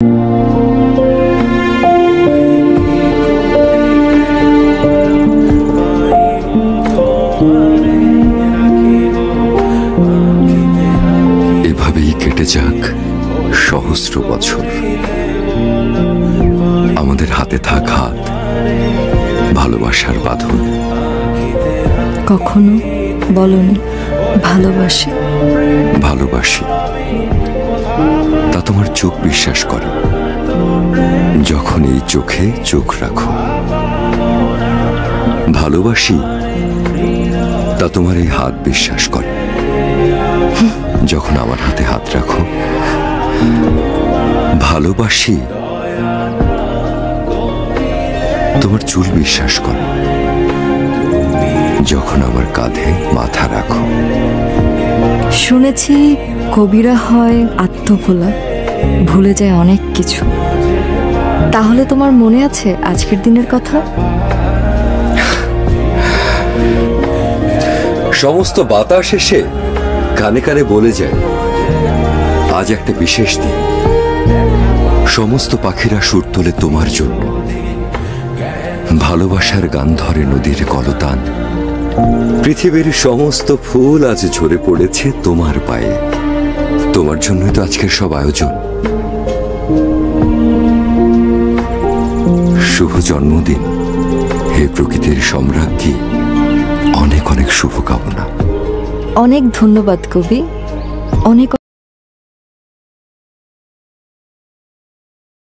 এভাবেই কেটে যাক সহস্র বছর। আমাদের হাতে থাক হাত, ভালোবাসার বাঁধন। কখনো বলনি ভালোবাসি। ভালোবাসি তা তোমার চোখ বিশ্বাস করে, যখন এই চোখে চোখ রাখো। ভালোবাসি তা তোমার এই হাত বিশ্বাস করে, যখন আমার হাতে হাত রাখো। ভালোবাসি তোমার চুল বিশ্বাস করে, যখন আমার কাঁধে মাথা রাখো। শুনেছি কবিরা হয় আত্মভোলা, ভুলে যায় অনেক কিছু। তাহলে তোমার মনে আছে আজকের দিনের কথা? সমস্ত বাতাস এসে কানে কানে বলে যায় আজ একটা বিশেষ দিন। সমস্ত পাখিরা সুর তোলে তোমার জন্য, ভালোবাসার গান ধরে নদীর কলতান। পৃথিবীর সমস্ত ফুল আজ ঝরে পড়েছে তোমার পায়ে। তোমার জন্যই তো আজকের সব আয়োজন। শুভ জন্মদিন হে প্রকৃতির সম্রাজ্ঞী। অনেক অনেক শুভকামনা। অনেক ধন্যবাদ কবি, অনেক